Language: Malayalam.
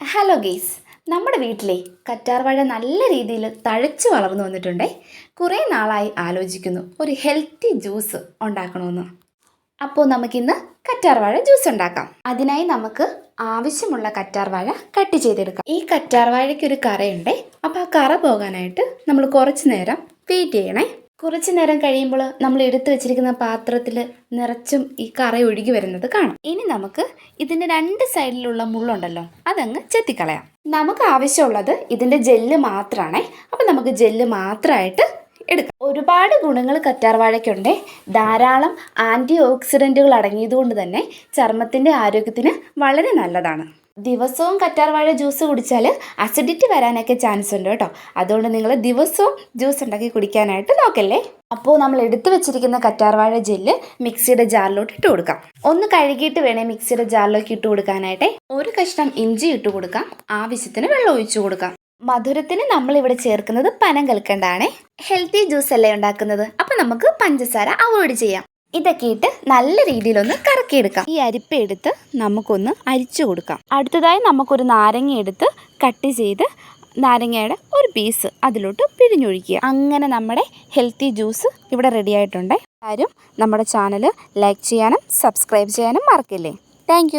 ഹലോ ഗെയ്സ്, നമ്മുടെ വീട്ടിലെ കറ്റാർവാഴ നല്ല രീതിയിൽ തഴച്ചു വളർന്നു വന്നിട്ടുണ്ടേ. കുറേ നാളായി ആലോചിക്കുന്നു ഒരു ഹെൽത്തി ജ്യൂസ് ഉണ്ടാക്കണമെന്ന്. അപ്പോൾ നമുക്കിന്ന് കറ്റാർവാഴ ജ്യൂസ് ഉണ്ടാക്കാം. അതിനായി നമുക്ക് ആവശ്യമുള്ള കറ്റാർവാഴ കട്ട് ചെയ്തെടുക്കാം. ഈ കറ്റാർവാഴയ്ക്കൊരു കറയുണ്ടേ, അപ്പോൾ ആ കറ പോകാനായിട്ട് നമ്മൾ കുറച്ച് നേരം വെയിറ്റ് ചെയ്യണേ. കുറച്ച് നേരം കഴിയുമ്പോൾ നമ്മൾ എടുത്തു വെച്ചിരിക്കുന്ന പാത്രത്തിൽ നിറച്ചും ഈ കറ ഒഴുകി വരുന്നത് കാണാം. ഇനി നമുക്ക് ഇതിൻ്റെ രണ്ട് സൈഡിലുള്ള മുള്ളുണ്ടല്ലോ അതങ്ങ് ചെത്തിക്കളയാം. നമുക്ക് ആവശ്യമുള്ളത് ഇതിൻ്റെ ജെല്ല് മാത്രമാണേ. അപ്പം നമുക്ക് ജെല്ല് മാത്രമായിട്ട് എടുക്കാം. ഒരുപാട് ഗുണങ്ങൾ കറ്റാർവാഴയ്ക്കുണ്ട്. ധാരാളം ആൻറ്റി ഓക്സിഡൻറ്റുകൾ അടങ്ങിയതുകൊണ്ട് തന്നെ ചർമ്മത്തിൻ്റെ ആരോഗ്യത്തിന് വളരെ നല്ലതാണ്. ദിവസവും കറ്റാർവാഴ ജ്യൂസ് കുടിച്ചാൽ അസിഡിറ്റി വരാനൊക്കെ ചാൻസ് ഉണ്ട് കേട്ടോ. അതുകൊണ്ട് നിങ്ങൾ ദിവസവും ജ്യൂസ് ഉണ്ടാക്കി കുടിക്കാനായിട്ട് നോക്കല്ലേ. അപ്പോൾ നമ്മൾ എടുത്തു വെച്ചിരിക്കുന്ന കറ്റാർവാഴ ജെല്ല് മിക്സിയുടെ ജാറിലോട്ട് ഇട്ട് കൊടുക്കാം. ഒന്ന് കഴുകിയിട്ട് വേണേൽ മിക്സിയുടെ ജാറിലേക്ക് ഇട്ട് കൊടുക്കാനായിട്ട്. ഒരു കഷ്ണം ഇഞ്ചി ഇട്ട് കൊടുക്കാം. ആവശ്യത്തിന് വെള്ളം ഒഴിച്ചു കൊടുക്കാം. മധുരത്തിന് നമ്മളിവിടെ ചേർക്കുന്നത് പനം കൽക്കണ്ടാണ്. ഹെൽത്തി ജ്യൂസ് അല്ലേ ഉണ്ടാക്കുന്നത്, അപ്പം നമുക്ക് പഞ്ചസാര അവോയ്ഡ് ചെയ്യാം. ഇതൊക്കെ ഇട്ട് നല്ല രീതിയിലൊന്ന് കറക്കിയെടുക്കാം. ഈ അരിപ്പ എടുത്ത് നമുക്കൊന്ന് അരിച്ചു കൊടുക്കാം. അടുത്തതായി നമുക്കൊരു നാരങ്ങ എടുത്ത് കട്ട് ചെയ്ത് നാരങ്ങയുടെ ഒരു പീസ് അതിലോട്ട് പിഴിഞ്ഞൊഴിക്കുക. അങ്ങനെ നമ്മുടെ ഹെൽത്തി ജ്യൂസ് ഇവിടെ റെഡി ആയിട്ടുണ്ട്. ആരും നമ്മുടെ ചാനൽ ലൈക്ക് ചെയ്യാനും സബ്സ്ക്രൈബ് ചെയ്യാനും മറക്കില്ലേ. താങ്ക്